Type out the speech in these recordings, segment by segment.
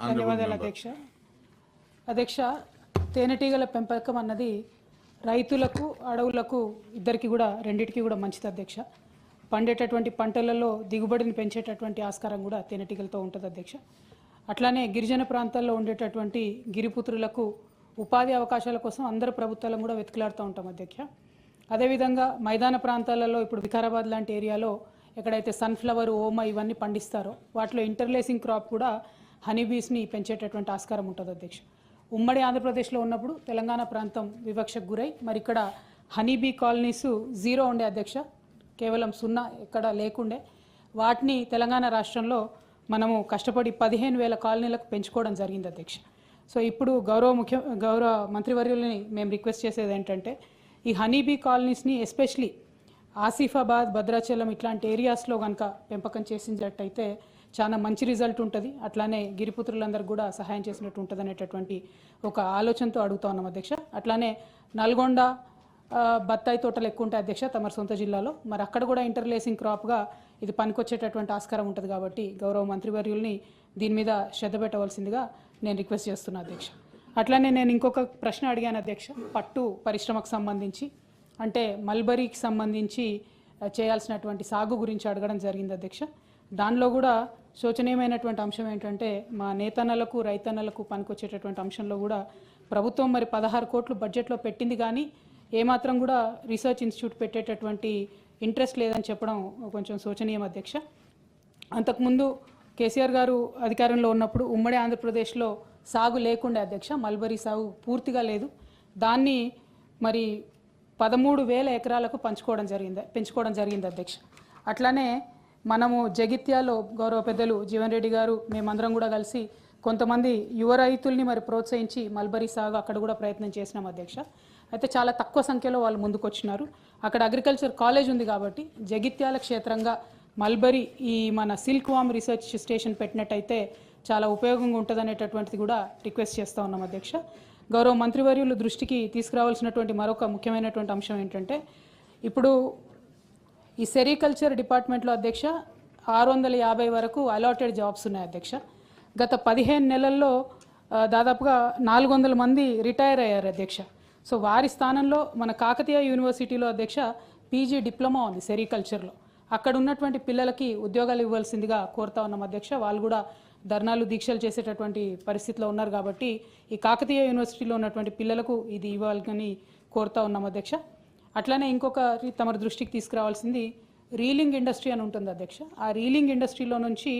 ధన్యవాదాలు అధ్యక్ష. అధ్యక్ష, తేనెటీగల పెంపకం అన్నది రైతులకు అడవులకు ఇద్దరికి కూడా రెండిటికి కూడా మంచిది అధ్యక్ష. పండేటటువంటి పంటలలో దిగుబడిని పెంచేటటువంటి ఆస్కారం కూడా తేనెటీగలతో ఉంటుంది అధ్యక్ష. అట్లానే గిరిజన ప్రాంతాల్లో ఉండేటటువంటి గిరిపుత్రులకు ఉపాధి అవకాశాల కోసం అందరు ప్రభుత్వాలను కూడా వెతుకులాడుతూ ఉంటాం అధ్యక్ష. అదేవిధంగా మైదాన ప్రాంతాలలో ఇప్పుడు వికారాబాద్ లాంటి ఏరియాలో ఎక్కడైతే సన్ఫ్లవర్, ఓమ ఇవన్నీ పండిస్తారో వాటిలో ఇంటర్లేసింగ్ క్రాప్ కూడా హనీబీస్ని పెంచేటటువంటి ఆస్కారం ఉంటుంది అధ్యక్ష. ఉమ్మడి ఆంధ్రప్రదేశ్లో ఉన్నప్పుడు తెలంగాణ ప్రాంతం వివక్షకు గురై మరి ఇక్కడ హనీబీ కాలనీస్ 0 ఉండే అధ్యక్ష, కేవలం 0 ఎక్కడ లేకుండే. వాటిని తెలంగాణ రాష్ట్రంలో మనము కష్టపడి 15,000 కాలనీలకు పెంచుకోవడం జరిగింది అధ్యక్ష. సో ఇప్పుడు గౌరవ మంత్రివర్యులని మేము రిక్వెస్ట్ చేసేది ఏంటంటే ఈ హనీబీ కాలనీస్ని ఎస్పెషలీ ఆసిఫాబాద్, భద్రాచలం ఇట్లాంటి ఏరియాస్లో కనుక పెంపకం చేసినట్టయితే చాలా మంచి రిజల్ట్ ఉంటుంది. అట్లానే గిరిపుత్రులందరూ కూడా సహాయం చేసినట్టు ఉంటుంది అనేటటువంటి ఒక ఆలోచనతో అడుగుతా ఉన్నాం అధ్యక్ష. అట్లానే నల్గొండ బత్తాయి తోటలు ఎక్కువ ఉంటాయి అధ్యక్ష తమ సొంత జిల్లాలో, మరి అక్కడ కూడా ఇంటర్లేసింగ్ క్రాప్గా ఇది పనికొచ్చేటటువంటి ఆస్కారం ఉంటుంది కాబట్టి గౌరవ మంత్రివర్యుల్ని దీని మీద శ్రద్ధ పెట్టవలసిందిగా నేను రిక్వెస్ట్ చేస్తున్నా అధ్యక్ష. అట్లానే నేను ఇంకొక ప్రశ్న అడిగాను అధ్యక్ష, పట్టు పరిశ్రమకు సంబంధించి అంటే మల్బరీకి సంబంధించి చేయాల్సినటువంటి సాగు గురించి అడగడం జరిగింది అధ్యక్ష. దానిలో కూడా శోచనీయమైనటువంటి అంశం ఏంటంటే మా నేతన్నలకు రైతన్నలకు పనికొచ్చేటటువంటి అంశంలో కూడా ప్రభుత్వం మరి 16 కోట్లు బడ్జెట్లో పెట్టింది, కానీ ఏమాత్రం కూడా రీసెర్చ్ ఇన్స్టిట్యూట్ పెట్టేటటువంటి ఇంట్రెస్ట్ లేదని చెప్పడం కొంచెం శోచనీయం అధ్యక్ష. అంతకుముందు కేసీఆర్ గారు అధికారంలో ఉన్నప్పుడు ఉమ్మడి ఆంధ్రప్రదేశ్లో సాగు లేకుండే అధ్యక్ష, మల్బరీ సాగు పూర్తిగా లేదు. దాన్ని మరి 13,000 ఎకరాలకు పెంచుకోవడం జరిగింది అధ్యక్ష. అట్లానే మనము జగిత్యాలో గౌరవ పెద్దలు జీవన్ రెడ్డి గారు మేమందరం కూడా కలిసి కొంతమంది యువ రైతుల్ని మరి ప్రోత్సహించి మల్బరీ సాగు అక్కడ కూడా ప్రయత్నం చేసినాం అధ్యక్ష. అయితే చాలా తక్కువ సంఖ్యలో వాళ్ళు ముందుకు వచ్చినారు. అక్కడ అగ్రికల్చర్ కాలేజ్ ఉంది కాబట్టి జగిత్యాల క్షేత్రంగా మల్బరీ ఈ మన సిల్క్ వామ్ రీసెర్చ్ స్టేషన్ పెట్టినట్టయితే చాలా ఉపయోగంగా ఉంటుంది అనేటటువంటిది కూడా రిక్వెస్ట్ చేస్తూ ఉన్నాం అధ్యక్ష. గౌరవ మంత్రివర్యులు దృష్టికి తీసుకురావాల్సినటువంటి మరొక ముఖ్యమైనటువంటి అంశం ఏంటంటే ఇప్పుడు ఈ సెరికల్చర్ డిపార్ట్మెంట్లో అధ్యక్ష 650 వరకు అలాటెడ్ జాబ్స్ ఉన్నాయి అధ్యక్ష. గత 15 నెలల్లో దాదాపుగా 400 మంది రిటైర్ అయ్యారు అధ్యక్ష. సో వారి స్థానంలో మన కాకతీయ యూనివర్సిటీలో అధ్యక్ష పీజీ డిప్లొమా ఉంది సెరికల్చర్లో. అక్కడ ఉన్నటువంటి పిల్లలకి ఉద్యోగాలు ఇవ్వాల్సిందిగా కోరుతా ఉన్నాం అధ్యక్ష. వాళ్ళు కూడా ధర్నాలు, దీక్షలు చేసేటటువంటి పరిస్థితిలో ఉన్నారు కాబట్టి ఈ కాకతీయ యూనివర్సిటీలో ఉన్నటువంటి పిల్లలకు ఇది ఇవ్వాలని కోరుతా ఉన్నాం అధ్యక్ష. అట్లానే ఇంకొక తమ దృష్టికి తీసుకురావాల్సింది రీలింగ్ ఇండస్ట్రీ అని ఉంటుంది అధ్యక్ష. ఆ రీలింగ్ ఇండస్ట్రీలో నుంచి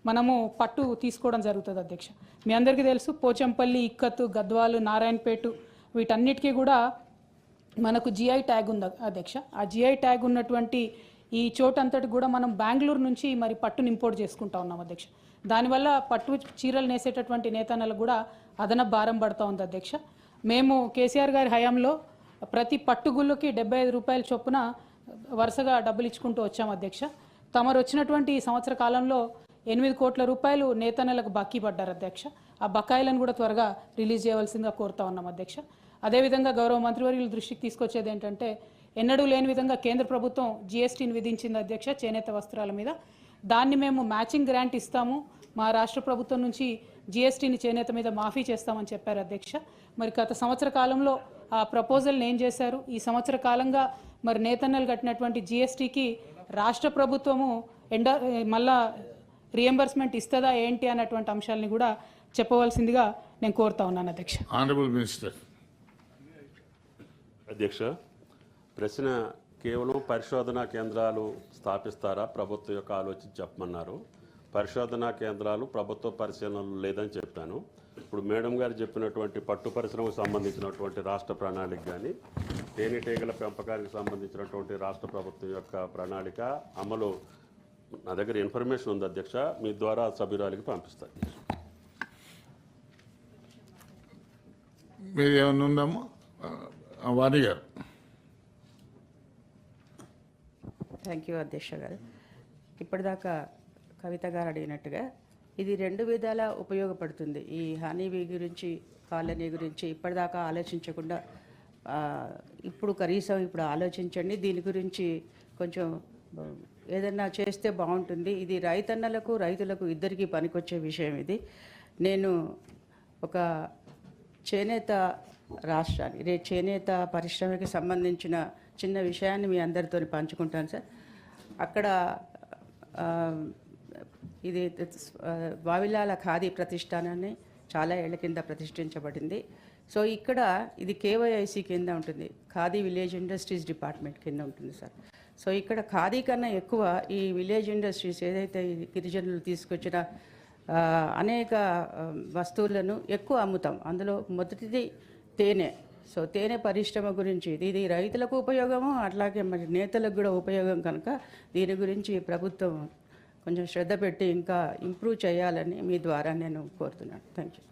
మనము పట్టు తీసుకోవడం జరుగుతుంది అధ్యక్ష. మీ అందరికీ తెలుసు పోచంపల్లి, ఇక్కత్తు, గద్వాలు, నారాయణపేట వీటన్నిటికీ కూడా మనకు జిఐ ట్యాగ్ ఉంది అధ్యక్ష. ఆ జిఐ ట్యాగ్ ఉన్నటువంటి ఈ చోటంతటి కూడా మనం బెంగళూరు నుంచి మరి పట్టును ఇంపోర్ట్ చేసుకుంటా ఉన్నాం అధ్యక్ష. దానివల్ల పట్టు చీరలు నేసేటటువంటి నేతన్నలకు కూడా అదనపు భారం పడుతూ ఉంది అధ్యక్ష. మేము కేసీఆర్ గారి హయాంలో ప్రతి పట్టుగుళ్ళకి 75 రూపాయల చొప్పున వరుసగా డబ్బులు ఇచ్చుకుంటూ వచ్చాం అధ్యక్ష. తమరు వచ్చినటువంటి ఈ సంవత్సర కాలంలో 8 కోట్ల రూపాయలు నేతన్నలకు బాకీ పడ్డారు అధ్యక్ష. ఆ బకాయిలను కూడా త్వరగా రిలీజ్ చేయవలసిందిగా కోరుతా ఉన్నాం అధ్యక్ష. అదేవిధంగా గౌరవ మంత్రివర్యుల దృష్టికి తీసుకొచ్చేది ఏంటంటే ఎన్నడూ లేని విధంగా కేంద్ర ప్రభుత్వం GSTని విధించింది అధ్యక్ష చేనేత వస్త్రాల మీద. దాన్ని మేము మ్యాచింగ్ గ్రాంట్ ఇస్తాము, మా రాష్ట్ర ప్రభుత్వం నుంచి GSTని చేనేత మీద మాఫీ చేస్తామని చెప్పారు అధ్యక్ష. మరి గత సంవత్సర కాలంలో ఆ ప్రపోజల్ని ఏం చేశారు? ఈ సంవత్సర కాలంగా మరి నేతన్నలు కట్టినటువంటి GSTకి రాష్ట్ర ప్రభుత్వము మళ్ళా రియంబర్స్మెంట్ ఇస్తుందా ఏంటి అన్నటువంటి అంశాలని కూడా చెప్పవలసిందిగా నేను కోరుతా ఉన్నాను అధ్యక్ష. Honourable minister. అధ్యక్ష, ప్రశ్న కేవలం పరిశోధనా కేంద్రాలు స్థాపిస్తారా ప్రభుత్వం యొక్క ఆలోచన చెప్పమన్నారు. పరిశోధనా కేంద్రాలు ప్రభుత్వ పరిశీలనలు లేదని చెప్పాను. ఇప్పుడు మేడం గారు చెప్పినటువంటి పట్టు పరిశ్రమకు సంబంధించినటువంటి రాష్ట్ర ప్రణాళిక కానీ తేనెటీగల పెంపకానికి సంబంధించినటువంటి రాష్ట్ర ప్రభుత్వం యొక్క ప్రణాళిక అమలు నా దగ్గర ఇన్ఫర్మేషన్ ఉంది అధ్యక్ష, మీ ద్వారా సభ్యురాలికి పంపిస్తాను. మీరు ఏమన్నా ఉందామా వాణి గారు? థ్యాంక్ యూ అధ్యక్ష గారు. ఇప్పటిదాకా కవిత గారు అడిగినట్టుగా ఇది 2 విధాలా ఉపయోగపడుతుంది. ఈ హనీబీ గురించి, కాలనీ గురించి ఇప్పటిదాకా ఆలోచించకుండా ఇప్పుడు కనీసం ఇప్పుడు ఆలోచించండి. దీని గురించి కొంచెం ఏదన్నా చేస్తే బాగుంటుంది. ఇది రైతన్నలకు రైతులకు ఇద్దరికీ పనికొచ్చే విషయం ఇది. నేను ఒక చేనేత రాష్ట్రాన్ని చేనేత పరిశ్రమకి సంబంధించిన చిన్న విషయాన్ని మీ అందరితో పంచుకుంటాను సార్. అక్కడ ఇది వావిలాల ఖాదీ ప్రతిష్టానాన్ని చాలా ఏళ్ల కింద ప్రతిష్ఠించబడింది. సో ఇక్కడ ఇది కేవైఐసి కింద ఉంటుంది, ఖాదీ విలేజ్ ఇండస్ట్రీస్ డిపార్ట్మెంట్ కింద ఉంటుంది సార్. సో ఇక్కడ ఖాదీ కన్నా ఎక్కువ ఈ విలేజ్ ఇండస్ట్రీస్ ఏదైతే ఈ గిరిజనులు తీసుకొచ్చిన అనేక వస్తువులను ఎక్కువ అమ్ముతాం. అందులో మొదటిది తేనె. సో తేనె పరిశ్రమ గురించి ఇది రైతులకు ఉపయోగము, అట్లాగే మరి నేతలకు కూడా ఉపయోగం కనుక దీని గురించి ప్రభుత్వం కొంచెం శ్రద్ధ పెట్టి ఇంకా ఇంప్రూవ్ చేయాలని మీ ద్వారా నేను కోరుతున్నాను. Thank you.